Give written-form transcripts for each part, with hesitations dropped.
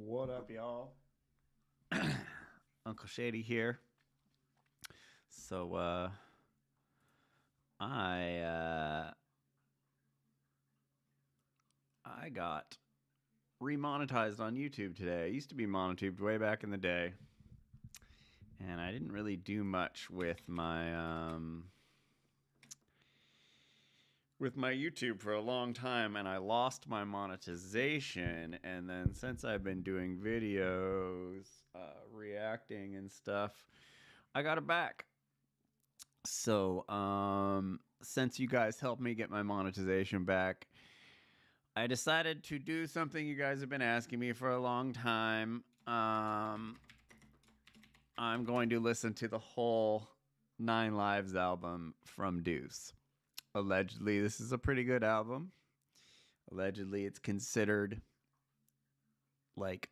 What up, y'all? Uncle Shady here. So, I I got remonetized on YouTube today. I used to be monotubed way back in the day, and I didn't really do much with my YouTube for a long time, and I lost my monetization. And then since I've been doing videos, reacting and stuff, I got it back. So, since you guys helped me get my monetization back, I decided to do something you guys have been asking me for a long time. I'm going to listen to the whole Nine Lives album from Deuce. Allegedly, this is a pretty good album. Allegedly, it's considered like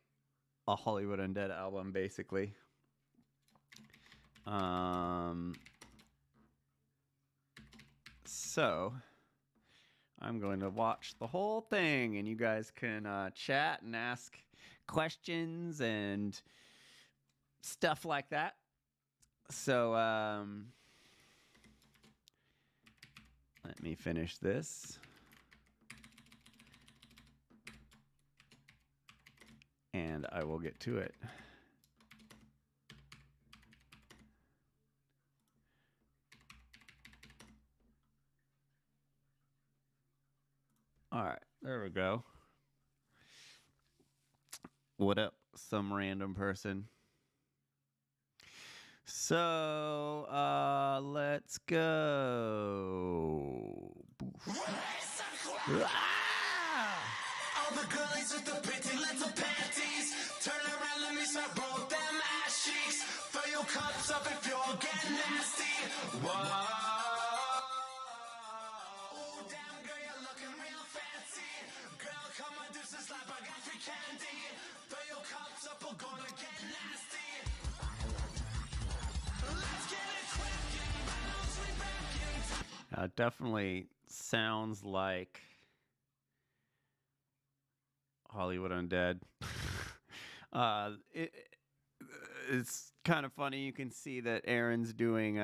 a Hollywood Undead album, basically. So I'm going to watch the whole thing, and you guys can chat and ask questions and stuff like that. So, let me finish this. And I will get to it. All right, there we go. What up, some random person? So, let's go. All the girlies with the pretty little panties, turn around, let me start both them ass cheeks. Fill your cups up if you're getting nasty. Whoa. Ooh, damn girl, you're looking real fancy. Girl, come on, Deuce and slap, I got free candy. Fill your cups up, we're gonna get nasty. Let's get it cracking, bounce we back in. Definitely sounds like Hollywood Undead. It's kind of funny. You can see that Aaron's doing,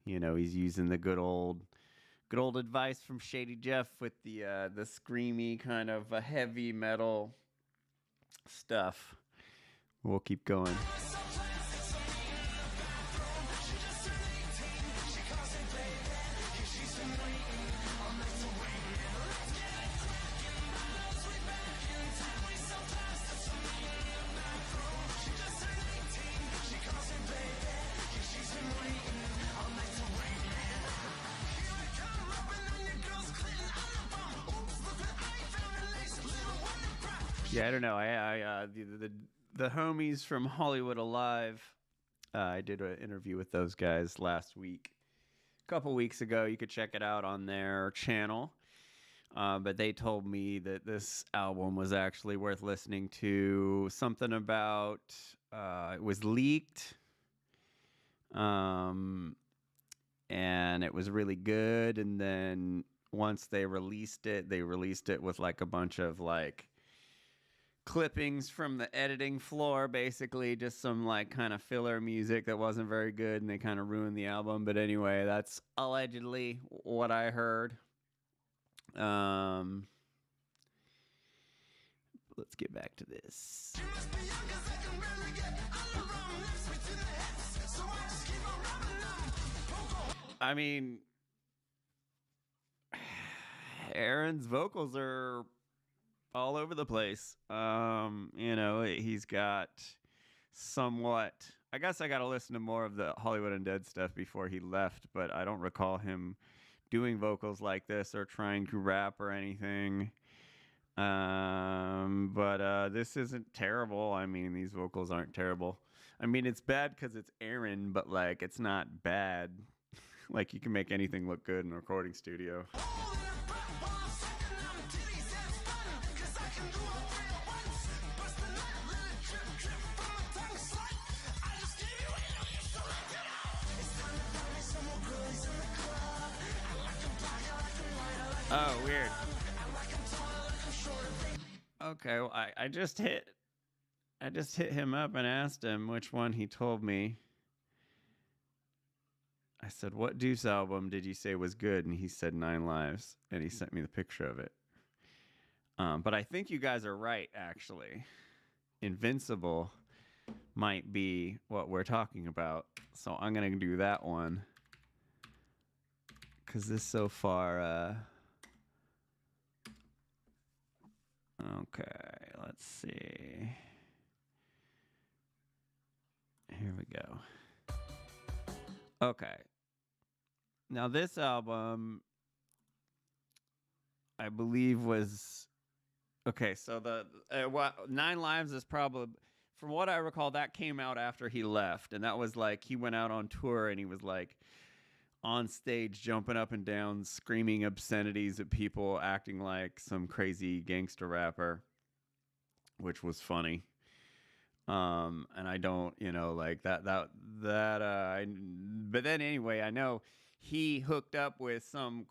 he's using the good old advice from Shady Jeff with the screamy kind of heavy metal stuff. We'll keep going. Yeah, I don't know. The homies from Hollywood Alive, I did an interview with those guys last week, a couple weeks ago. You could check it out on their channel. But they told me that this album was actually worth listening to. Something about it was leaked, and it was really good. And then once they released it with like a bunch of like clippings from the editing floor, basically just some like kind of filler music that wasn't very good, and they kind of ruined the album. But anyway, that's allegedly what I heard. Let's get back to this. I mean, Aaron's vocals are all over the place. He's got somewhat, I guess I got to listen to more of the Hollywood Undead stuff before he left, but I don't recall him doing vocals like this or trying to rap or anything. But this isn't terrible. I mean, these vocals aren't terrible. I mean, it's bad because it's Aaron, but like, it's not bad. Like, you can make anything look good in a recording studio. Oh, weird. Okay, well, I just hit him up and asked him which one. He told me. I said, "What Deuce album did you say was good?" And he said 9 Lives, and he sent me the picture of it. But I think you guys are right, actually. Invincible might be what we're talking about, so I'm gonna do that one because this so far. Okay, let's see. Here we go. Okay. Now this album, I believe, was okay. So the 9 Lives is probably, from what I recall, that came out after he left, and that was like he went out on tour and he was like on stage jumping up and down, screaming obscenities at people, acting like some crazy gangster rapper, which was funny. And I don't, like that. But then anyway, I know he hooked up with some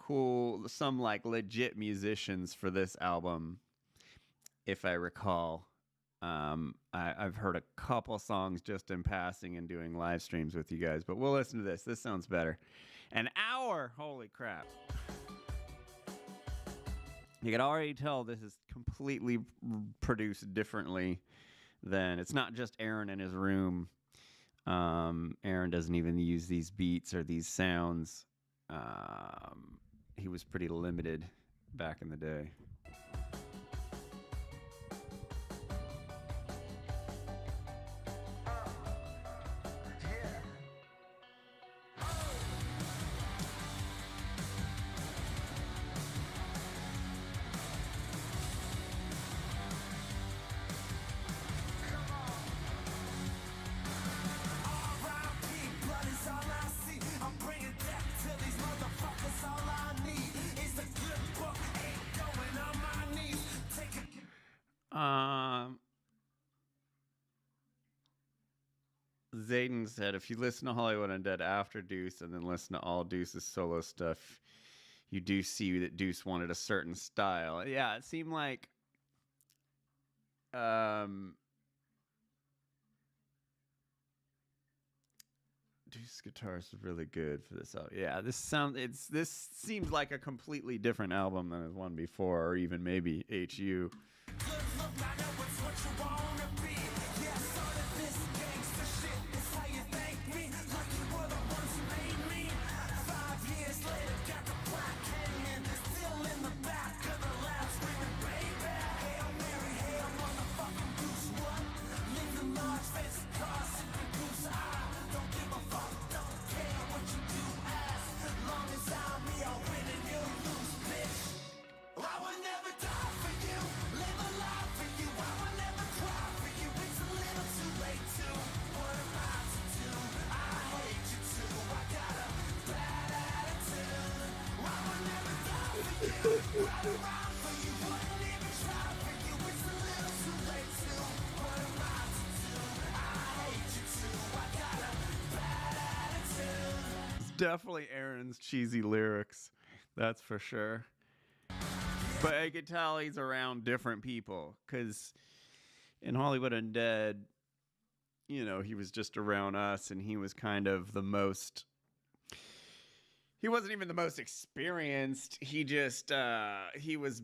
like legit musicians for this album, if I recall. I've heard a couple songs just in passing and doing live streams with you guys, but we'll listen to this. This sounds better. An hour! Holy crap. You can already tell this is completely produced differently than, it's not just Aaron in his room. Aaron doesn't even use these beats or these sounds. He was pretty limited back in the day. Zayden said, if you listen to Hollywood Undead after Deuce and then listen to all Deuce's solo stuff, you do see that Deuce wanted a certain style. Yeah, it seemed like Deuce's guitars is really good for this album. Yeah, this seems like a completely different album than his one before, or even maybe HU. Definitely Aaron's cheesy lyrics, that's for sure. But I could tell he's around different people, because in Hollywood Undead, he was just around us, and he was kind of the most. He wasn't even the most experienced. He just he was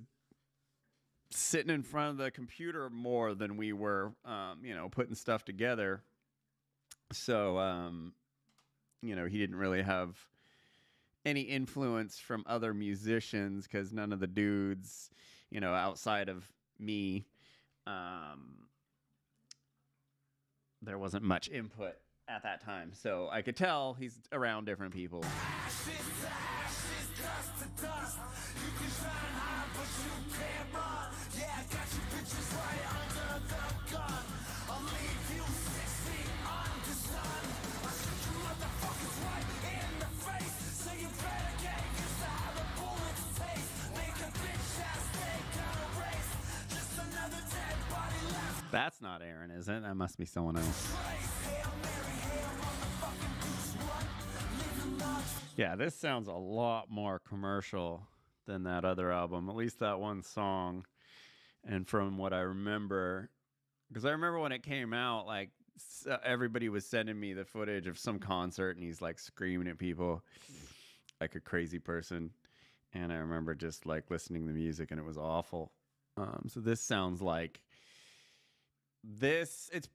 sitting in front of the computer more than we were, putting stuff together. So he didn't really have any influence from other musicians, because none of the dudes, outside of me, there wasn't much input at that time. So I could tell he's around different people. Ashes to ashes, dust to dust. You can try and hide, but you can't run. Yeah, I got your pictures right under the gun. I'll leave you 6 feet under sun. I'll shoot you motherfuckers right in the face. So you better get used to how the bullets taste. Make a bitch ass take out a race. Just another dead body left. That's not Aaron, is it? That must be someone else. Yeah, this sounds a lot more commercial than that other album, at least that one song. And from what I remember, because I remember when it came out, like everybody was sending me the footage of some concert, and he's like screaming at people like a crazy person. And I remember just like listening to the music, and it was awful. So this sounds like this. It's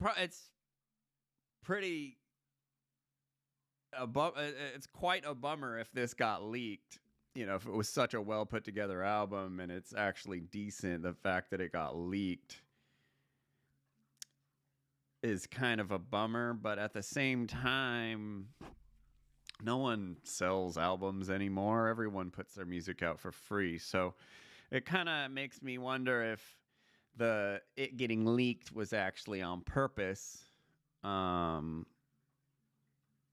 pretty. It's quite a bummer if this got leaked. You know, if it was such a well put together album and it's actually decent, the fact that it got leaked is kind of a bummer. But at the same time, no one sells albums anymore. Everyone puts their music out for free. So it kind of makes me wonder if it getting leaked was actually on purpose.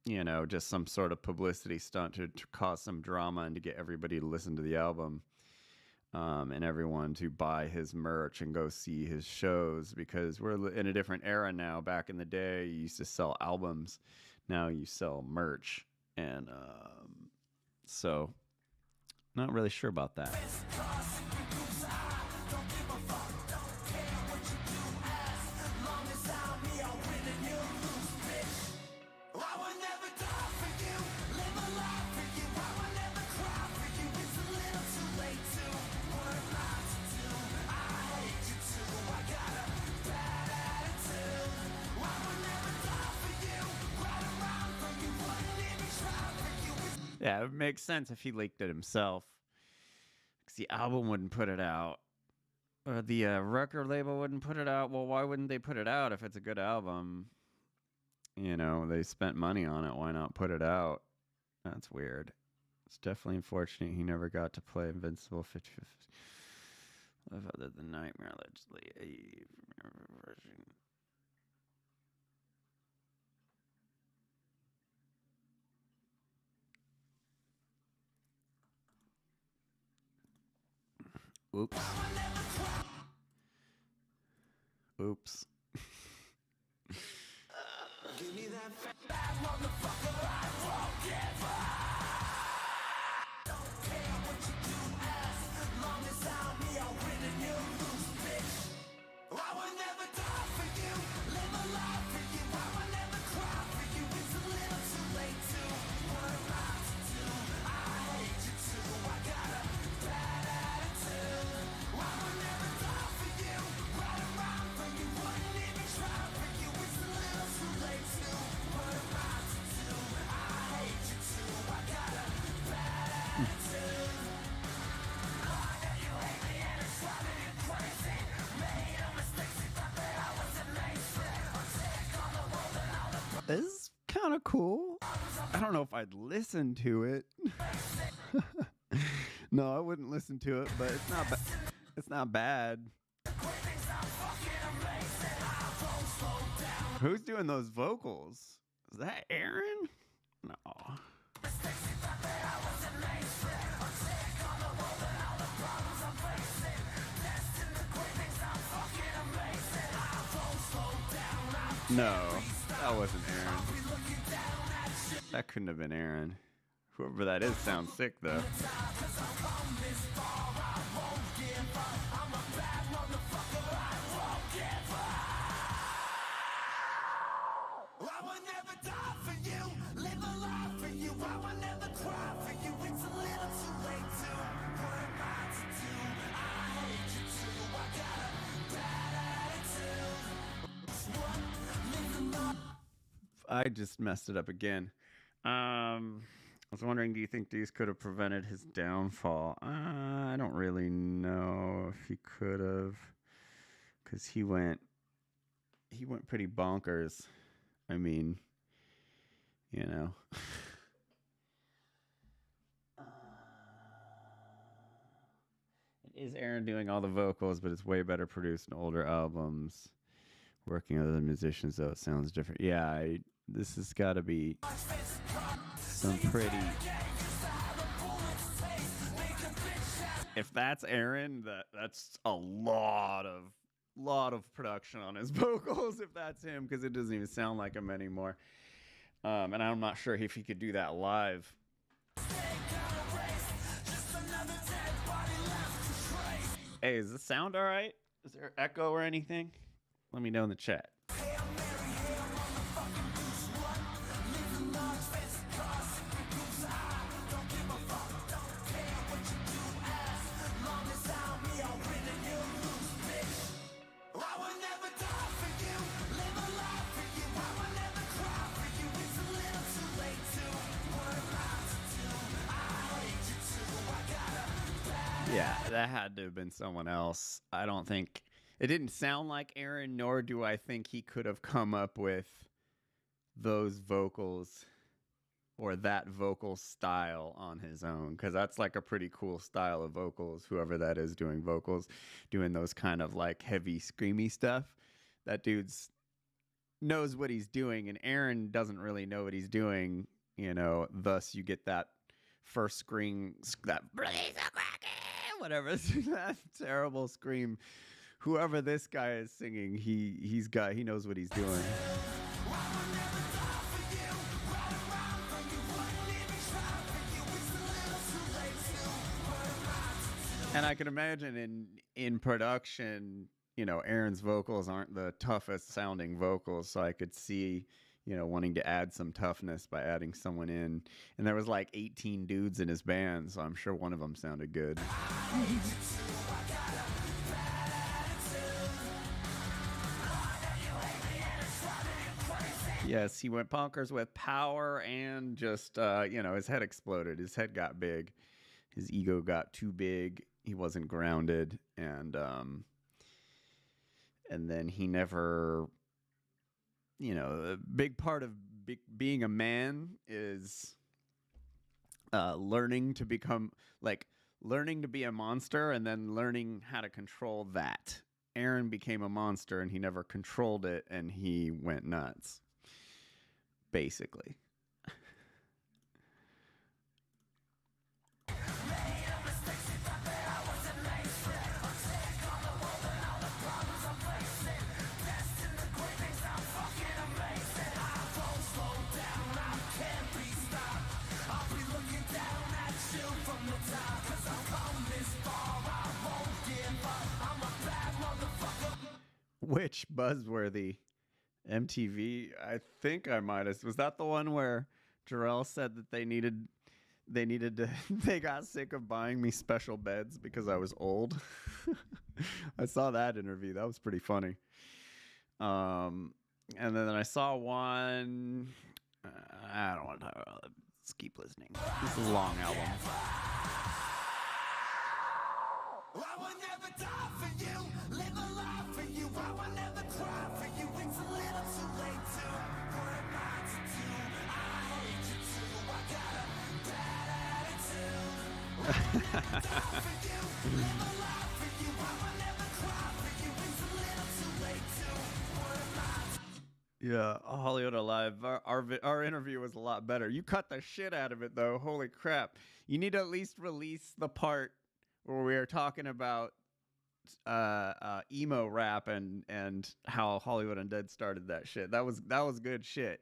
You know, just some sort of publicity stunt to cause some drama and to get everybody to listen to the album, and everyone to buy his merch and go see his shows, because we're in a different era now. Back in the day, you used to sell albums. Now you sell merch. And so, not really sure about that. Yeah, it makes sense if he leaked it himself, because the album wouldn't put it out, or the record label wouldn't put it out. Well, why wouldn't they put it out if it's a good album? You know, they spent money on it. Why not put it out? That's weird. It's definitely unfortunate he never got to play Invincible 55th Live other than Nightmare, allegedly. Version. Oops. Oops. Give me that fat motherfucker, I won't give up. Don't care what you do, as long as I'm me, I'll win and you lose, bitch. I would never die for you, live a life for you. I would never cry for you. It's a little too late to. What am I to do? I hate you too. I got a bad attitude. I would never die for you, right around for you. Wouldn't even try for you. It's a little too late to. What am I to do? I hate you too. I got a bad attitude. I know you hate me and it's driving you crazy. Made a mistake, you thought that I was amazing. I'm sick on the world and all the. This is kind of cool. I don't know if I'd listen to it. No, I wouldn't listen to it, but it's not it's not bad. Who's doing those vocals? Is that Aaron? No. No, that wasn't Aaron. That couldn't have been Aaron. Whoever that is sounds sick, though. I would never die for you, live a life for you. I would never cry for you. It's a little too late to. What am I to do? I hate you too. I got a bad attitude. I just messed it up again. I was wondering, do you think Deuce could have prevented his downfall? I don't really know if he could have, because he went pretty bonkers. I mean, you know. It is Aaron doing all the vocals, but it's way better produced in older albums. Working with other musicians, though, it sounds different. Yeah, this has got to be some pretty. If that's Aaron, that's a lot of production on his vocals. If that's him, because it doesn't even sound like him anymore. And I'm not sure if he could do that live. Hey, is the sound all right? Is there echo or anything? Let me know in the chat. Hail Mary, hail motherfucking Deuce, what? Living large, fancy cars, sipping goose. I don't give a fuck, don't care what you do, as long as I'm me, I'll win and you'll lose, bitch. I will never die for you, live a life for you. I will never cry for you, it's a little too late to. What am I to do? I hate you too, I gotta. Yeah, that had to have been someone else. I don't think it didn't sound like Aaron, nor do I think he could have come up with those vocals or that vocal style on his own, because that's like a pretty cool style of vocals. Whoever that is doing vocals, doing those kind of like heavy screamy stuff, that dude's knows what he's doing, and Aaron doesn't really know what he's doing, you know, thus you get that first scream, that whatever, that terrible scream. Whoever this guy is singing, he knows what he's doing. And I can imagine in production, you know, Aaron's vocals aren't the toughest sounding vocals, so I could see, you know, wanting to add some toughness by adding someone in. And there was like 18 dudes in his band, so I'm sure one of them sounded good. Yes, he went bonkers with power and just, you know, his head exploded. His head got big. His ego got too big. He wasn't grounded. And then he never, you know, a big part of being a man is learning to become, like, learning to be a monster and then learning how to control that. Aaron became a monster and he never controlled it and he went nuts. Basically. Which buzzworthy MTV? I think I might have. Was that the one where Jarrell said that they needed to they got sick of buying me special beds because I was old? I saw that interview. That was pretty funny. And then I saw one. I don't want to talk about it. Let's keep listening. This is a long album. I will never die for you, live a life for you. I will never cry for you, it's a little too late to. What am I to do? I hate you too, I got a bad attitude. I will never die for you, live a life for you. I will never cry for you, it's a little too late to. What am I to do? Yeah, Hollywood Alive. Our interview was a lot better. You cut the shit out of it though. Holy crap! You need to at least release the part where we were talking about emo rap and how Hollywood Undead started that shit. That was good shit.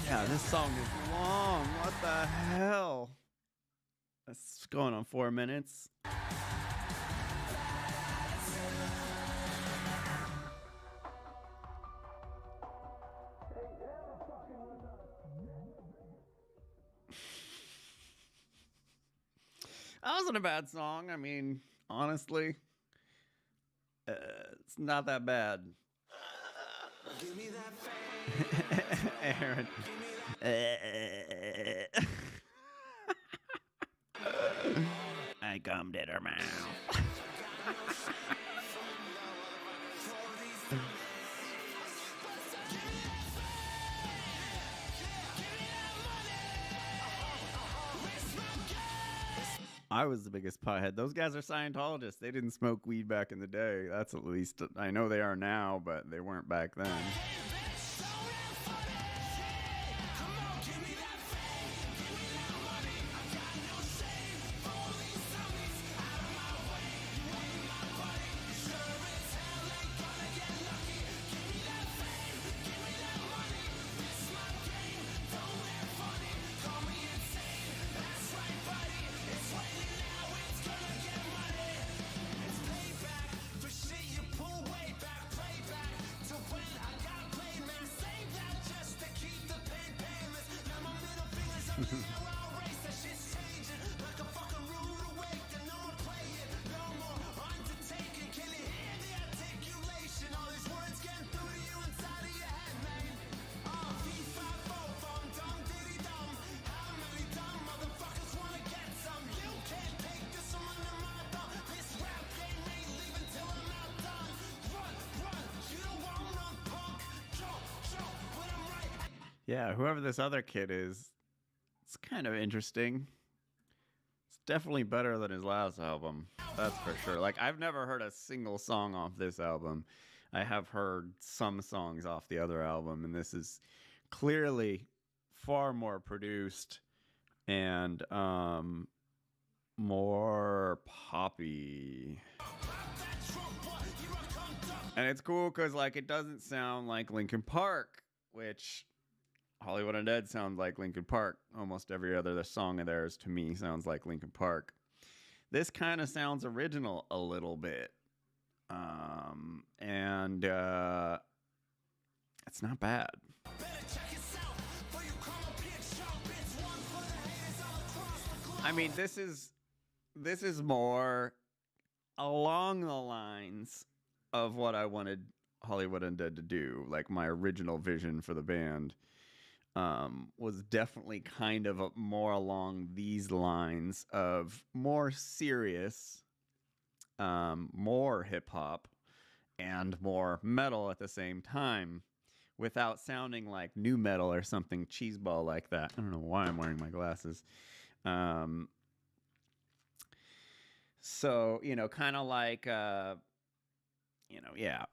Yeah, this song is long. What the hell? That's going on 4 minutes. That wasn't a bad song. I mean, honestly, it's not that bad. Give me that Aaron. I gummed in her mouth. I was the biggest pothead. Those guys are Scientologists. They didn't smoke weed back in the day. That's at least, I know they are now, but they weren't back then. Yeah, whoever this other kid is, it's kind of interesting. It's definitely better than his last album. That's for sure. Like, I've never heard a single song off this album. I have heard some songs off the other album, and this is clearly far more produced and more poppy. And it's cool because, like, it doesn't sound like Linkin Park, which Hollywood Undead sounds like Linkin Park. Almost every other song of theirs, to me, sounds like Linkin Park. This kind of sounds original a little bit. And it's not bad. I mean, this is more along the lines of what I wanted Hollywood Undead to do. Like, my original vision for the band was definitely kind of more along these lines of more serious, more hip hop, and more metal at the same time, without sounding like new metal or something cheeseball like that. I don't know why I'm wearing my glasses. So, you know, kind of like, you know, yeah.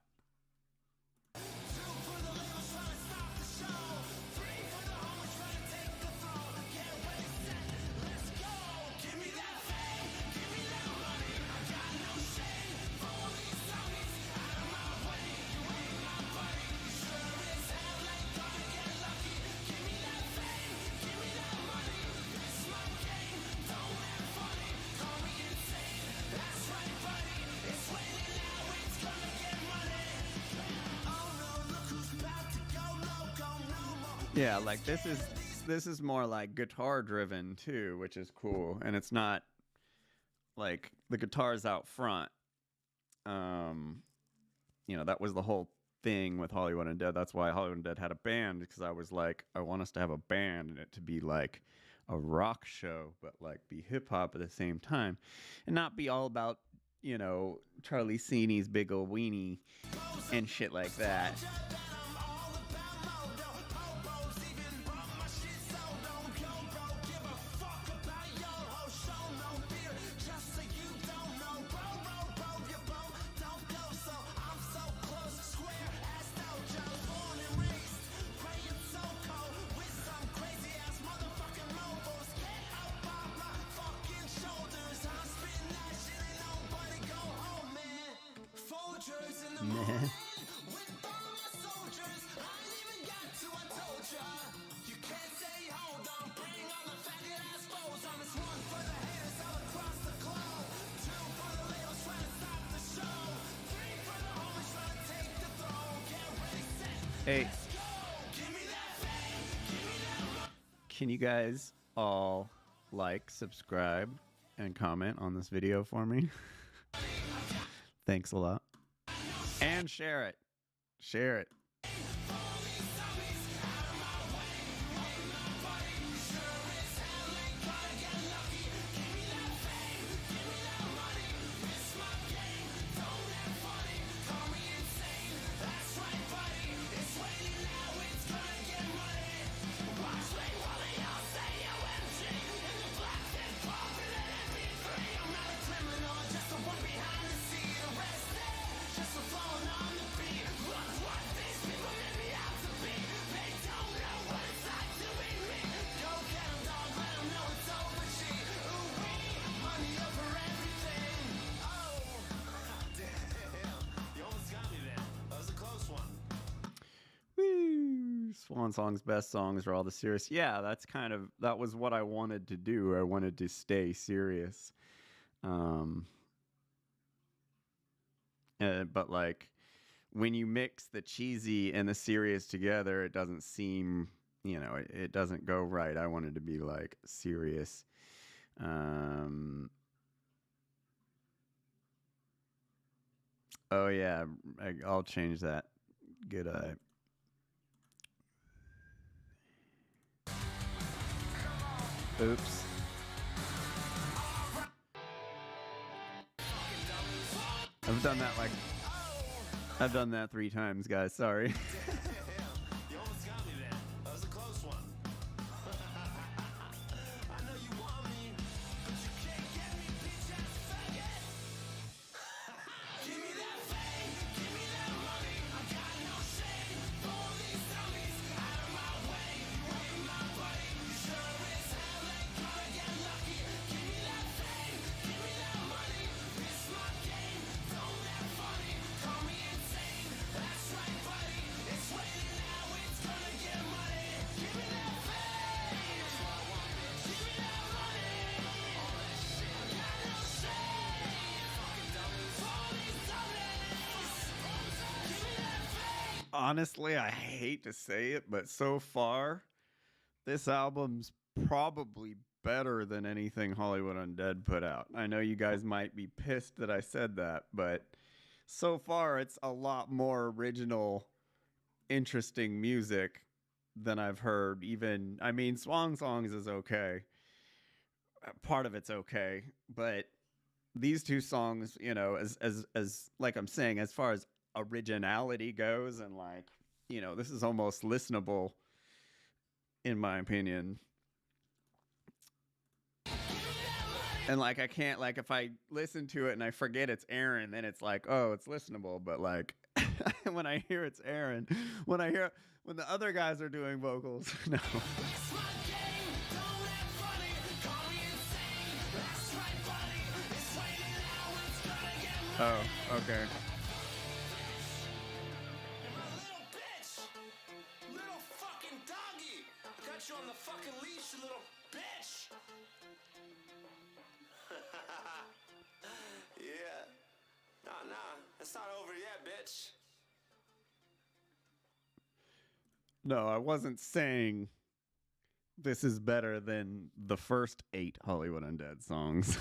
Yeah, like this is more like guitar driven too, which is cool. And it's not like the guitar's out front. You know, that was the whole thing with Hollywood Undead. That's why Hollywood Undead had a band, because I was like, I want us to have a band and it to be like a rock show, but like be hip hop at the same time, and not be all about, you know, Charlie Cini's big ol' weenie and shit like that. Hey, can you guys all like, subscribe, and comment on this video for me? Thanks a lot. And share it. Share it. Swan Song's best songs are all the serious. Yeah, that was what I wanted to do. I wanted to stay serious. But like when you mix the cheesy and the serious together, it doesn't seem it doesn't go right. I wanted to be like serious. Um, oh yeah, I'll change that. Good eye. Oops. I've done that 3 times, guys. Sorry. You almost got me there. That was a close one. I know you want me, but you can't get me, bitch ass faggot. Give me that fame, give me that money. I got no shame for these dummies. Out of my way, you ain't my buddy. You sure as hell ain't gonna get lucky. Give me that fame, give me that money. It's my game, don't act funny. Call me insane, that's right, buddy. It's raining now, it's gonna get muddy. Give me that fame, that's what I want, bitch. Give me that money, all that shit. I got no shame, fucking dummies. All these dummies. Give me that fame. Honestly, I hate to say it, but so far, this album's probably better than anything Hollywood Undead put out. I know you guys might be pissed that I said that, but so far it's a lot more original, interesting music than I've heard. Even, I mean, Swan Songs is okay. Part of it's okay, but these 2 songs, as like I'm saying, as far as originality goes, and like, this is almost listenable in my opinion. And like, I can't, like, if I listen to it and I forget it's Aaron, then it's like, oh, it's listenable. But like, when I hear it's Aaron, when the other guys are doing vocals, no. It's my game, don't act funny. Call me insane, that's right, buddy. It's raining now, it's gonna get muddy. Oh, okay. Little bitch, little fucking doggy. I got you on the fucking leash, you little bitch. Yeah. Nah, it's not over yet, bitch. No, I wasn't saying this is better than the first 8 Hollywood Undead songs.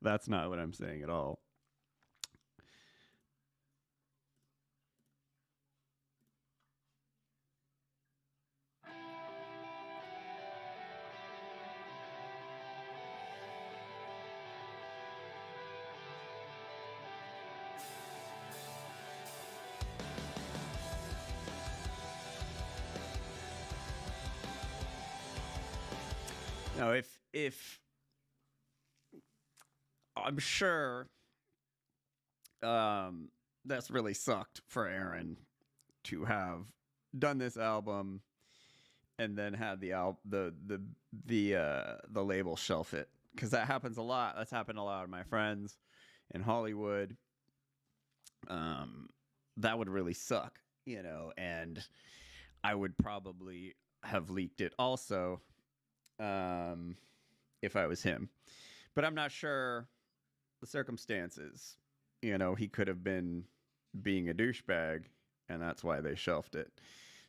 That's not what I'm saying at all. No, if I'm sure that's really sucked for Aaron to have done this album and then had the label shelf it, because that happens a lot. That's happened to a lot of my friends in Hollywood. That would really suck, and I would probably have leaked it also if I was him. But I'm not sure the circumstances. He could have been being a douchebag, and that's why they shelved it.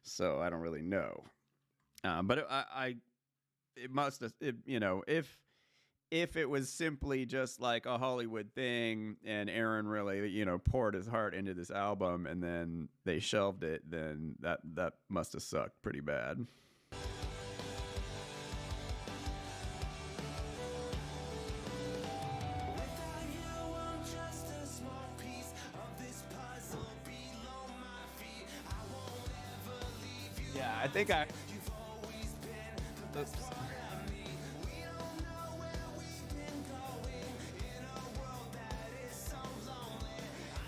So I don't really know. But it must have, if it was simply just like a Hollywood thing and Aaron really, poured his heart into this album and then they shelved it, then that must have sucked pretty bad. Without you, I'm just a small piece of this puzzle below my feet. I won't ever leave you. Yeah, I think I. You've always been the best part of me. We don't know where we've been going in a world that is so lonely.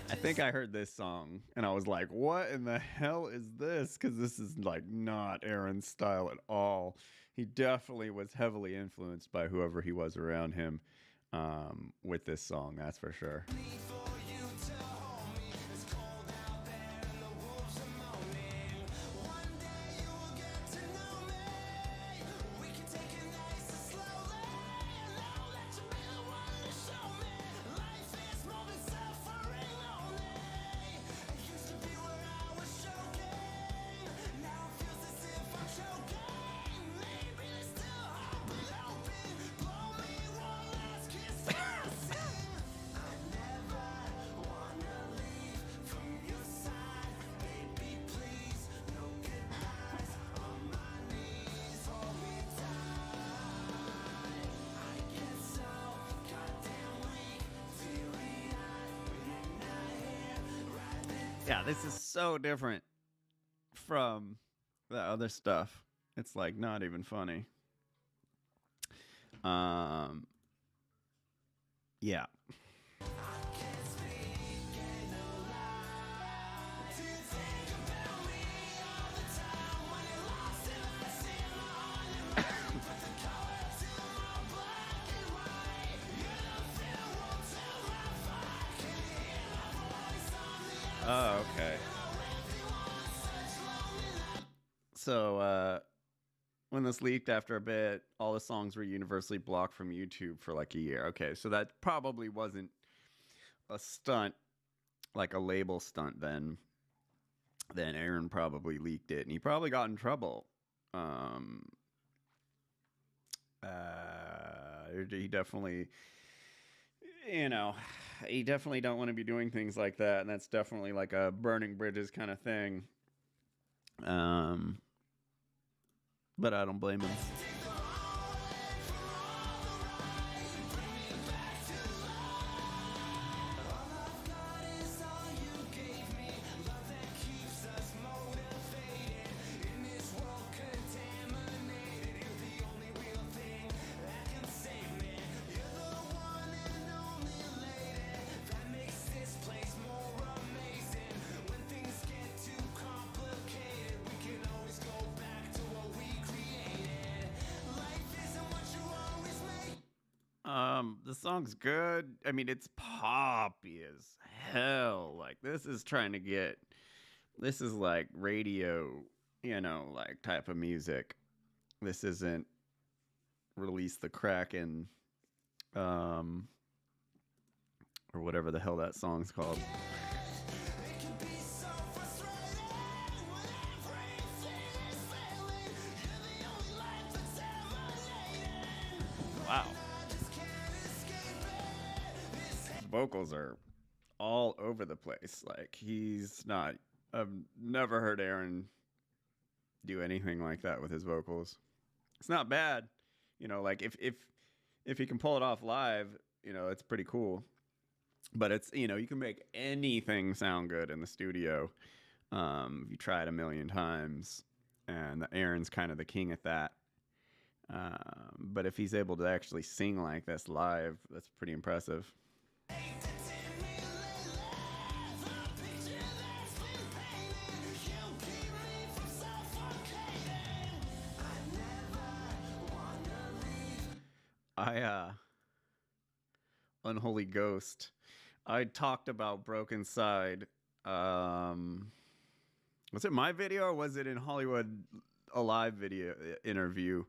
I think I heard this song and I was like, what in the hell is this? Because this is like not Aaron's style at all. He definitely was heavily influenced by whoever he was around him with this song, that's for sure. Need for you to hold me. It's cold out there and the wolves are moaning. One day you will get to know me. We can take it nice and slowly. Know that you'll be the one to show me. Life is moving, suffering lonely. It used to be where I was choking. Now it feels as if I'm choking. Yeah, this is so different from the other stuff. It's like not even funny. Yeah. Oh, okay. So, when this leaked after a bit, all the songs were universally blocked from YouTube for like a year. Okay, so that probably wasn't a stunt, like a label stunt then. Then Aaron probably leaked it and he probably got in trouble. Um, he definitely, you know, he definitely don't want to be doing things like that. And that's definitely like a burning bridges kind of thing. But I don't blame him. The song's good. I mean, it's poppy as hell. Like this is this is like radio, like type of music. This isn't Release the Kraken, or whatever the hell that song's called. Wow. Vocals are all over the place. Like I've never heard Aaron do anything like that with his vocals. It's not bad. Like if he can pull it off live, it's pretty cool. But it's, you can make anything sound good in the studio. If you try it a million times, and Aaron's kind of the king at that. But if he's able to actually sing like this live, that's pretty impressive. Unholy Ghost. I talked about Broken Side. Was it my video or was it in Hollywood Alive video interview?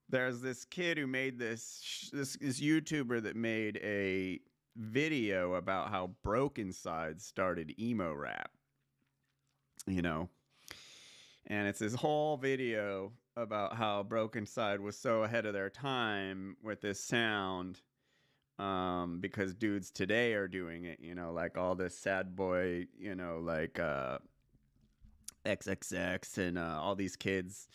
There's this kid who made this YouTuber that made a video about how Broken Side started emo rap. And it's this whole video about how Broken Side was so ahead of their time with this sound, because dudes today are doing it, like all this sad boy, like XXX and all these kids,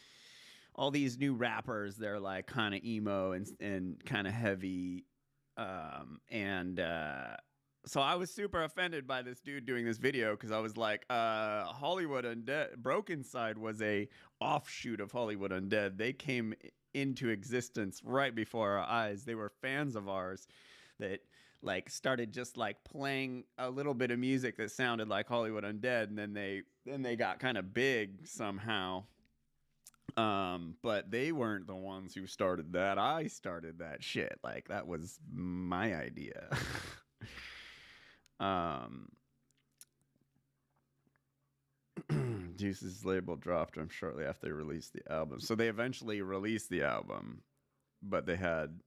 all these new rappers, they're like kind of emo and kind of heavy, so I was super offended by this dude doing this video because I was like, Hollywood Undead, Broken Side was a offshoot of Hollywood Undead. They came into existence right before our eyes. They were fans of ours that like started just like playing a little bit of music that sounded like Hollywood Undead, and then they got kind of big somehow. But they weren't the ones who started that. I started that shit. Like that was my idea. Deuce's label dropped him shortly after they released the album. So they eventually released the album, but they had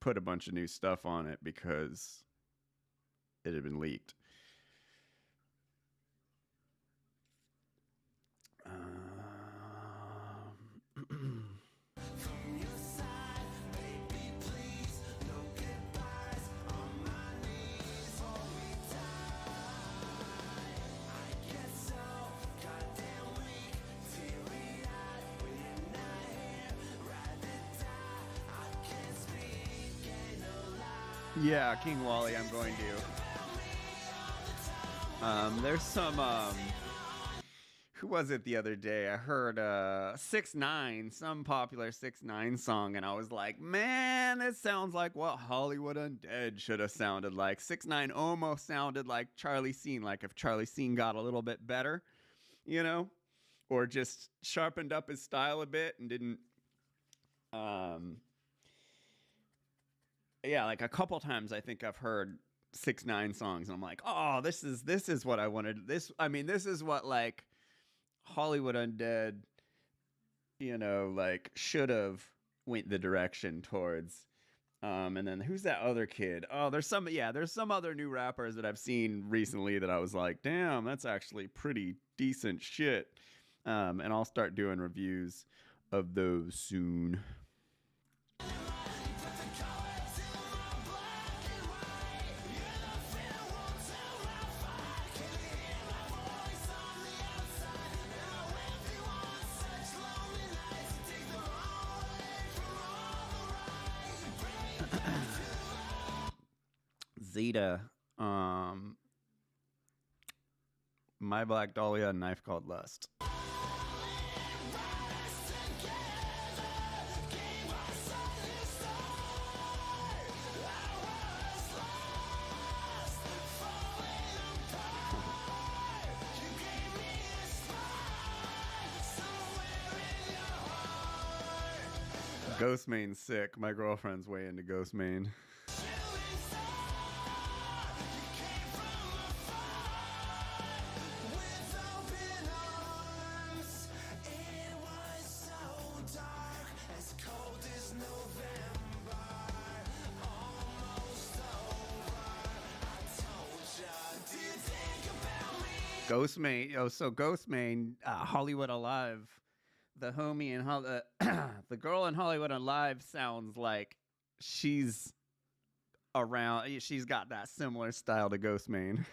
put a bunch of new stuff on it because it had been leaked. Yeah, King Wally, I'm going to. There's some who was it the other day? I heard 6ix9ine, some popular 6ix9ine song, and I was like, man, this sounds like what Hollywood Undead should have sounded like. 6ix9ine almost sounded like Charlie Scene, like if Charlie Scene got a little bit better, you know, or just sharpened up his style a bit and didn't yeah, like a couple times I think I've heard 6ix9ine songs and I'm like, oh, this is what I wanted. This is what like Hollywood Undead, like should have went the direction towards. And then who's that other kid? Oh, there's some other new rappers that I've seen recently that I was like, damn, that's actually pretty decent shit. And I'll start doing reviews of those soon. Zeta, My Black Dahlia, Knife Called Lust. Ghostmane's sick. My girlfriend's way into Ghostmane. Ghostmane, Hollywood Alive, the homie in the girl in Hollywood Alive sounds like she's around. She's got that similar style to Ghostmane.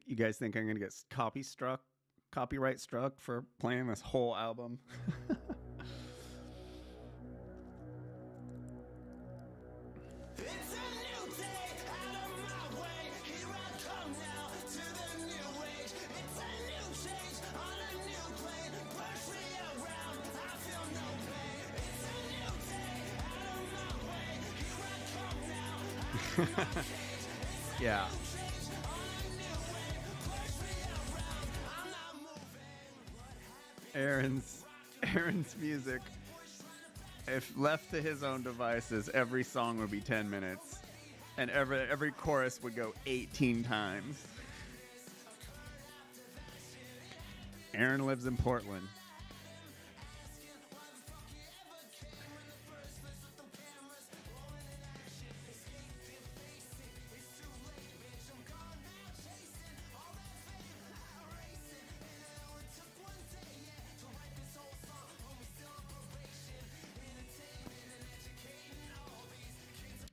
You guys think I'm gonna get copyright struck for playing this whole album? Yeah. Aaron's music, if left to his own devices, every song would be 10 minutes. And every chorus would go 18 times. Aaron lives in Portland.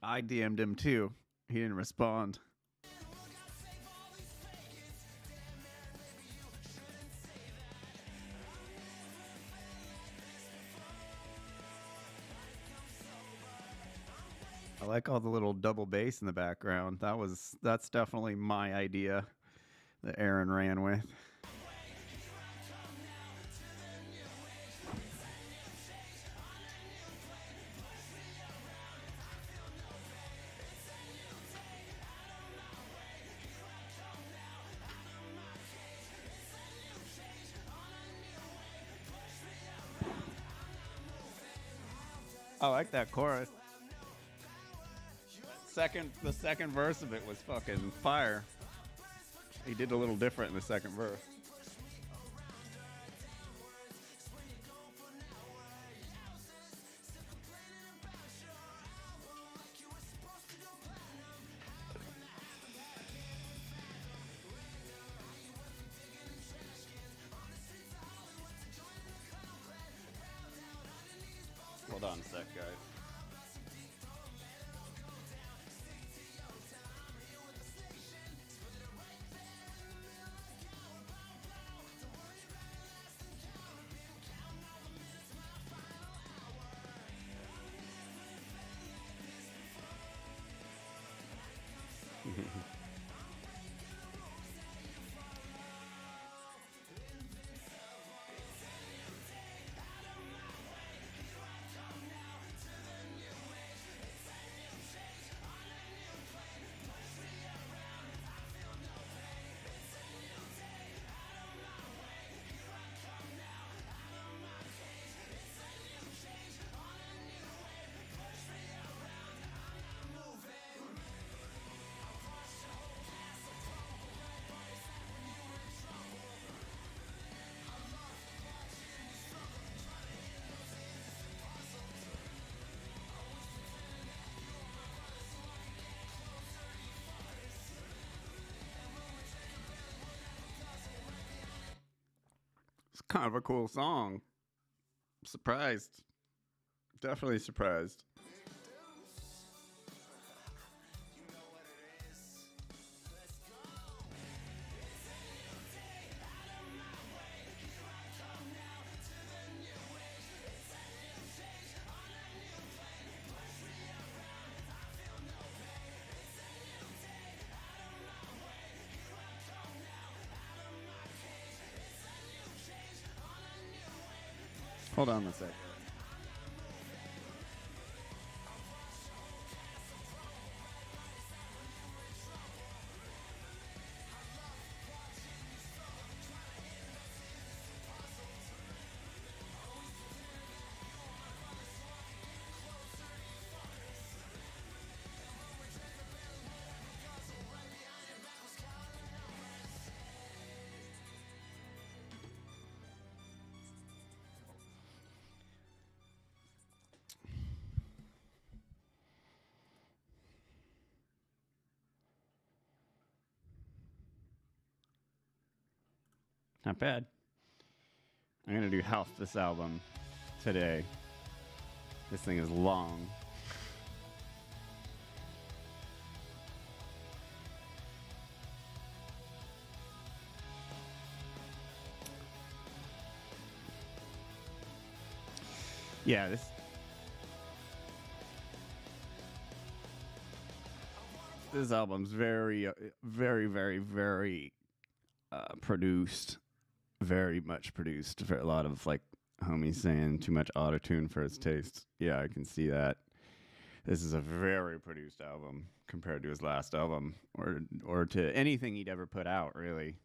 I DM'd him too. He didn't respond. I like all the little double bass in the background. That's definitely my idea that Aaron ran with. I like that chorus. The second verse of it was fucking fire. He did a little different in the second verse. Hold on a sec, guys. It's kind of a cool song. Surprised. Definitely surprised. Hold on a sec. Not bad. I'm gonna do half this album today. This thing is long. Yeah, this album's very, very produced. Very much produced. For a lot of like homies saying too much autotune for his taste. Yeah, I can see that. This is a very produced album compared to his last album or to anything he'd ever put out, really.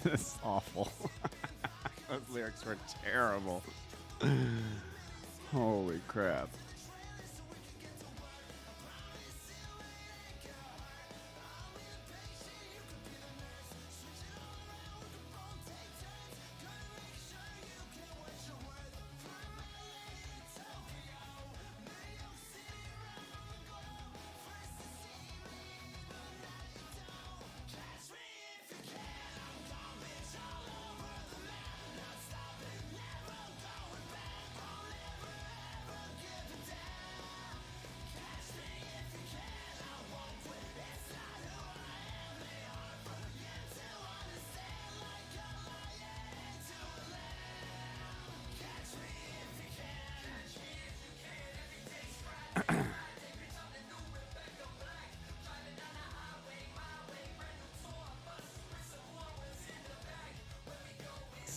That's awful. Those lyrics were terrible. Holy crap.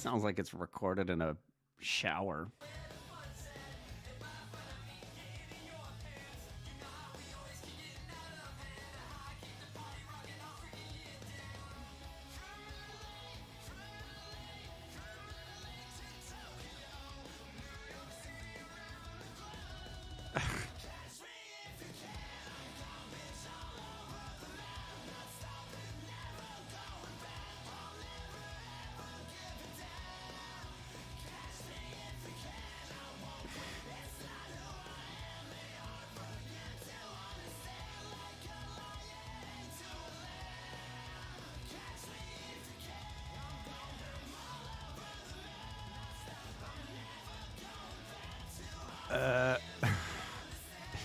sounds like it's recorded in a shower.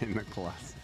In the closet.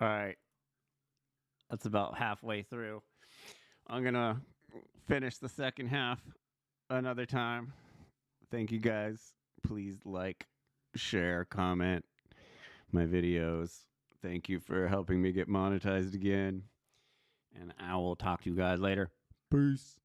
All right. That's about halfway through. I'm going to finish the second half another time. Thank you guys. Please like, share, comment my videos. Thank you for helping me get monetized again. And I will talk to you guys later. Peace.